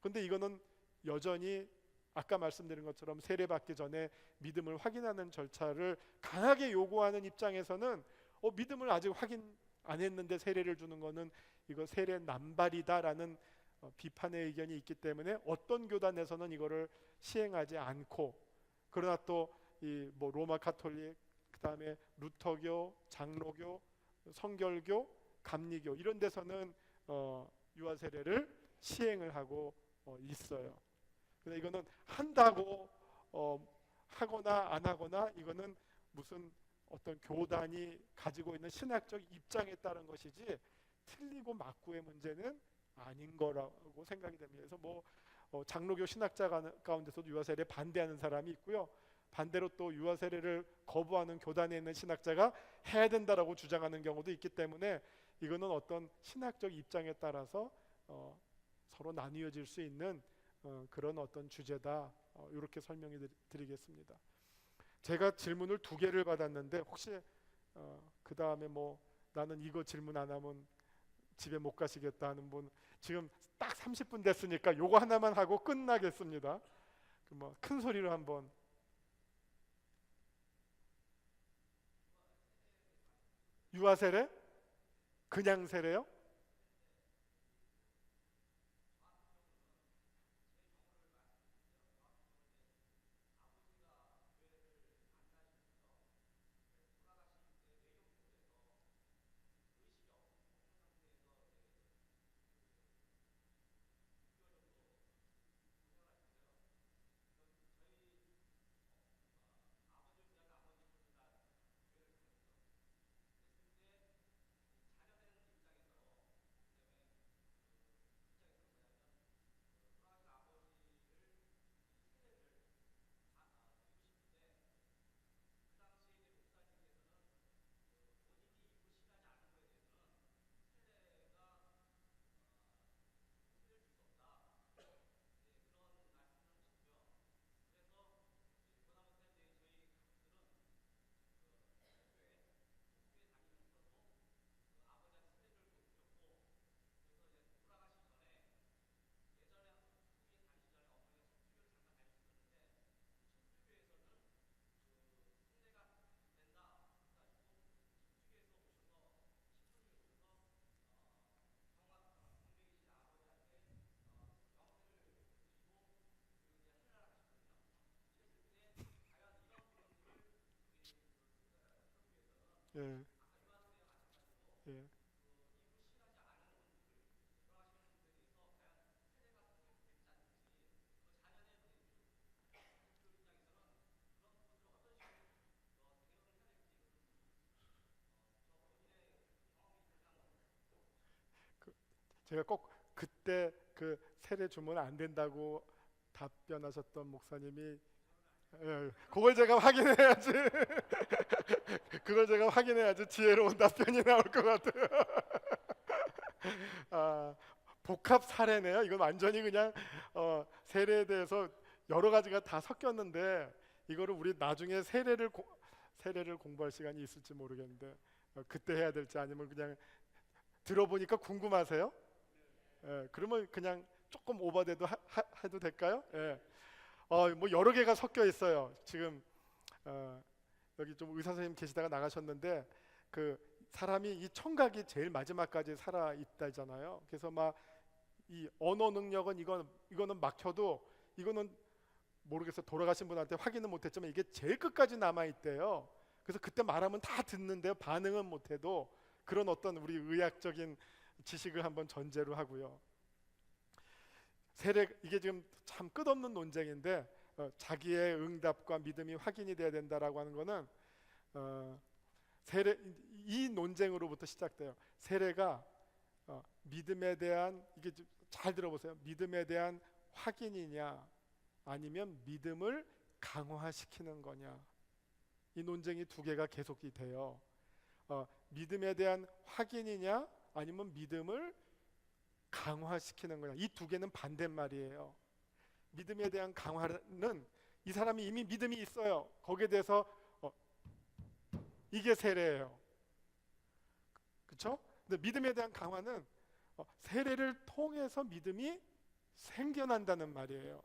근데 이거는 여전히 아까 말씀드린 것처럼 세례 받기 전에 믿음을 확인하는 절차를 강하게 요구하는 입장에서는 믿음을 아직 확인 안 했는데 세례를 주는 거는 이거 세례 남발이다라는 비판의 의견이 있기 때문에 어떤 교단에서는 이거를 시행하지 않고, 그러나 또 이 뭐 로마 가톨릭, 그다음에 루터교, 장로교, 성결교, 감리교 이런 데서는 유아 세례를 시행을 하고 있어요. 근데 이거는 한다고 하거나 안 하거나 이거는 무슨 어떤 교단이 가지고 있는 신학적 입장에 따른 것이지 틀리고 맞고의 문제는 아닌 거라고 생각이 됩니다. 그래서 뭐 장로교 신학자 가운데서도 유아 세례 반대하는 사람이 있고요. 반대로 또 유아 세례를 거부하는 교단에 있는 신학자가 해야 된다라고 주장하는 경우도 있기 때문에 이거는 어떤 신학적 입장에 따라서 서로 나뉘어질 수 있는 그런 어떤 주제다. 이렇게 설명해 드리겠습니다. 제가 질문을 2개를 받았는데 혹시 그 다음에 뭐 나는 이거 질문 안 하면 집에 못 가시겠다 하는 분, 지금 딱 30분 됐으니까 요거 하나만 하고 끝나겠습니다. 뭐 큰 소리로 한번. 유아 세례? 그냥 세례요? 예, 예. 제가 꼭 그때 그 세례 주면 안 된다고 답변하셨던 목사님이, 그걸 제가 확인해야지. 그걸 제가 확인해야지 지혜로운 답변이 나올 것 같아요. 아, 복합 사례네요. 이건 완전히 그냥 세례에 대해서 여러 가지가 다 섞였는데 이거를 우리 나중에 세례를 공부할 시간이 있을지 모르겠는데 그때 해야 될지 아니면 그냥 들어보니까 궁금하세요? 예, 그러면 그냥 조금 오버돼도 해도 될까요? 예. 뭐 여러 개가 섞여 있어요. 지금 여기 좀 의사 선생님 계시다가 나가셨는데 그 사람이 이 청각이 제일 마지막까지 살아 있다잖아요. 그래서 막 이 언어 능력은 이거는 막혀도 이거는 모르겠어, 돌아가신 분한테 확인은 못했지만 이게 제일 끝까지 남아 있대요. 그래서 그때 말하면 다 듣는데요. 반응은 못해도 그런 어떤 우리 의학적인 지식을 한번 전제로 하고요. 세례 이게 지금 참 끝없는 논쟁인데 자기의 응답과 믿음이 확인이 돼야 된다라고 하는 거는 세례 이 논쟁으로부터 시작돼요. 세례가 믿음에 대한 이게 잘 들어보세요. 믿음에 대한 확인이냐 아니면 믿음을 강화시키는 거냐 이 논쟁이 두 개가 계속이 돼요. 믿음에 대한 확인이냐 아니면 믿음을 강화시키는 거냐 이 두 개는 반대말이에요. 믿음에 대한 강화는 이 사람이 이미 믿음이 있어요. 거기에 대해서 이게 세례예요. 그렇죠? 근데 믿음에 대한 강화는 세례를 통해서 믿음이 생겨난다는 말이에요.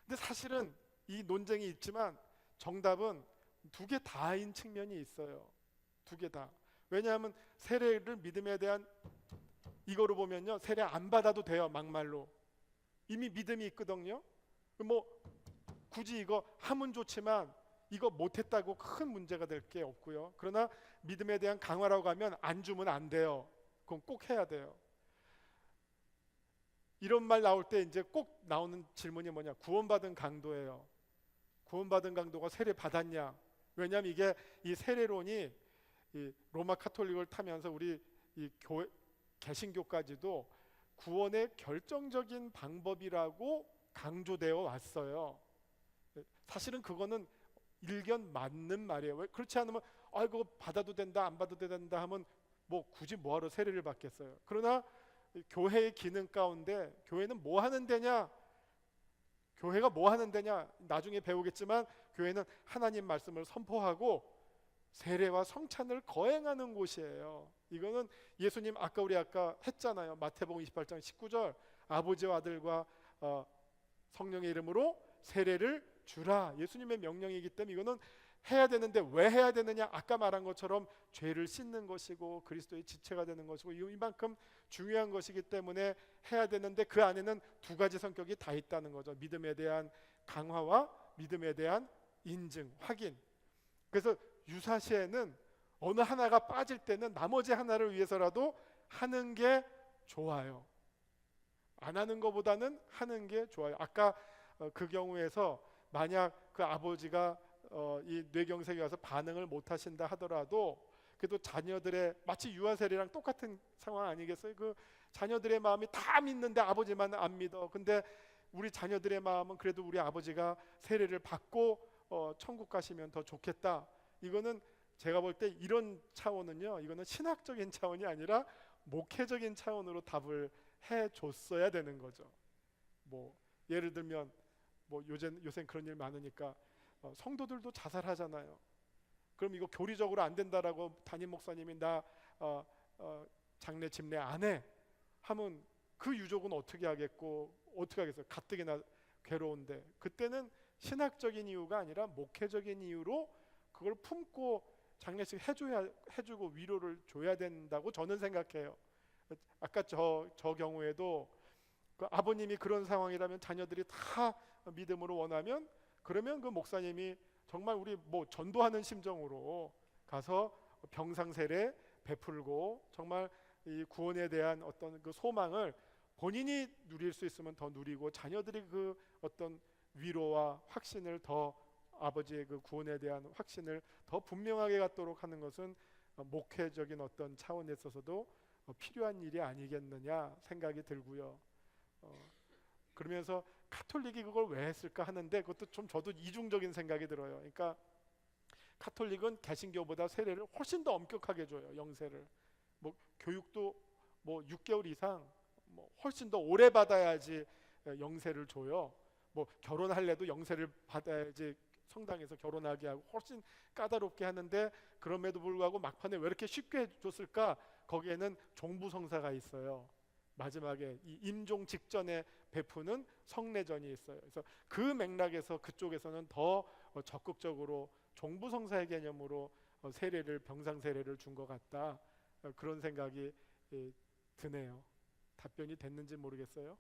근데 사실은 이 논쟁이 있지만 정답은 두 개 다인 측면이 있어요. 두 개 다. 왜냐하면 세례를 믿음에 대한 이거로 보면요, 세례 안 받아도 돼요. 막말로 이미 믿음이 있거든요. 뭐 굳이 이거 하면 좋지만 이거 못했다고 큰 문제가 될 게 없고요. 그러나 믿음에 대한 강화라고 하면 안 주면 안 돼요. 그건 꼭 해야 돼요. 이런 말 나올 때 이제 꼭 나오는 질문이 뭐냐? 구원받은 강도예요. 구원받은 강도가 세례 받았냐? 왜냐하면 이게 이 세례론이 이 로마 카톨릭을 타면서 우리 이 교회 개신교까지도 구원의 결정적인 방법이라고 강조되어 왔어요. 사실은 그거는 일견 맞는 말이에요. 왜 그렇지 않으면 그거 받아도 된다 안 받아도 된다 하면 뭐 굳이 뭐하러 세례를 받겠어요. 그러나 교회의 기능 가운데 교회는 뭐 하는 데냐? 교회가 뭐 하는 데냐? 나중에 배우겠지만 교회는 하나님 말씀을 선포하고 세례와 성찬을 거행하는 곳이에요. 이거는 예수님 우리 아까 했잖아요. 마태복음 28장 19절 아버지와 아들과 성령의 이름으로 세례를 주라. 예수님의 명령이기 때문에 이거는 해야 되는데 왜 해야 되느냐? 아까 말한 것처럼 죄를 씻는 것이고 그리스도의 지체가 되는 것이고 이만큼 중요한 것이기 때문에 해야 되는데 그 안에는 두 가지 성격이 다 있다는 거죠. 믿음에 대한 강화와 믿음에 대한 인증, 확인. 그래서 유사시에는 어느 하나가 빠질 때는 나머지 하나를 위해서라도 하는 게 좋아요. 안 하는 것보다는 하는 게 좋아요. 아까 그 경우에서 만약 그 아버지가 이 뇌경색이 와서 반응을 못 하신다 하더라도 그래도 자녀들의 마치 유아세례랑 똑같은 상황 아니겠어요? 그 자녀들의 마음이 다 믿는데 아버지만 안 믿어. 근데 우리 자녀들의 마음은 그래도 우리 아버지가 세례를 받고 천국 가시면 더 좋겠다. 이거는 제가 볼 때 이런 차원은요, 이거는 신학적인 차원이 아니라 목회적인 차원으로 답을 해줬어야 되는 거죠. 뭐 예를 들면 뭐 요새 그런 일 많으니까 성도들도 자살하잖아요. 그럼 이거 교리적으로 안 된다라고 담임 목사님이 나 장례 집례 안 해 하면 그 유족은 어떻게 하겠고 어떻게 하겠어요? 가뜩이나 괴로운데 그때는 신학적인 이유가 아니라 목회적인 이유로 그걸 품고 장례식 해주고 위로를 줘야 된다고 저는 생각해요. 아까 저 경우에도 그 아버님이 그런 상황이라면 자녀들이 다 믿음으로 원하면 그러면 그 목사님이 정말 우리 뭐 전도하는 심정으로 가서 병상세례 베풀고 정말 이 구원에 대한 어떤 그 소망을 본인이 누릴 수 있으면 더 누리고 자녀들이 그 어떤 위로와 확신을 더 아버지의 그 구원에 대한 확신을 더 분명하게 갖도록 하는 것은 목회적인 어떤 차원에 있어서도 필요한 일이 아니겠느냐 생각이 들고요. 그러면서 카톨릭이 그걸 왜 했을까 하는데 그것도 좀 저도 이중적인 생각이 들어요. 그러니까 카톨릭은 개신교보다 세례를 훨씬 더 엄격하게 줘요. 영세를 뭐 교육도 뭐 6개월 이상 뭐 훨씬 더 오래 받아야지 영세를 줘요. 뭐 결혼할래도 영세를 받아야지 성당에서 결혼하게 하고 훨씬 까다롭게 하는데, 그럼에도 불구하고 막판에 왜 이렇게 쉽게 해줬을까? 거기에는 종부성사가 있어요. 마지막에 이 임종 직전에 베푸는 성례전이 있어요. 그래서 그 맥락에서 그쪽에서는 더 적극적으로 종부성사의 개념으로 세례를, 병상 세례를 준 것 같다. 그런 생각이 드네요. 답변이 됐는지 모르겠어요.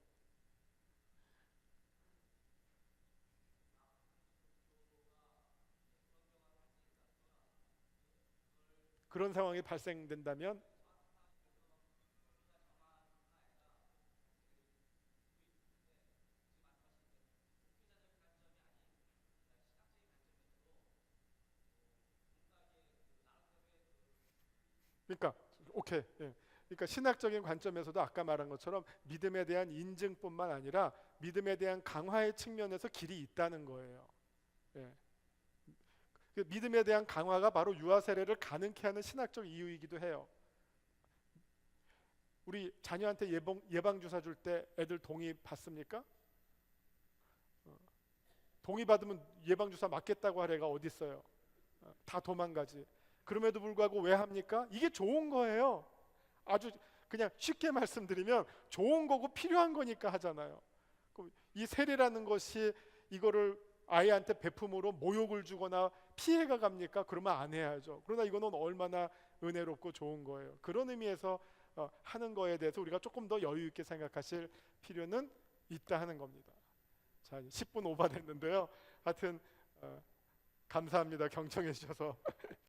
그런 상황이 발생된다면, 그러니까 오케이. 예. 그러니까 신학적인 관점에서도 아까 말한 것처럼 믿음에 대한 인증뿐만 아니라 믿음에 대한 강화의 측면에서 길이 있다는 거예요. 예. 그 믿음에 대한 강화가 바로 유아 세례를 가능케 하는 신학적 이유이기도 해요. 우리 자녀한테 예방 주사 줄 때 애들 동의 받습니까? 동의 받으면 예방 주사 맞겠다고 할 애가 어디 있어요? 다 도망가지. 그럼에도 불구하고 왜 합니까? 이게 좋은 거예요. 아주 그냥 쉽게 말씀드리면 좋은 거고 필요한 거니까 하잖아요. 이 세례라는 것이 이거를 아이한테 베품으로 모욕을 주거나 피해가 갑니까? 그러면 안 해야죠. 그러나 이거는 얼마나 은혜롭고 좋은 거예요. 그런 의미에서 하는 거에 대해서 우리가 조금 더 여유 있게 생각하실 필요는 있다 하는 겁니다. 자, 10분 오버됐는데요. 하여튼 감사합니다. 경청해 주셔서.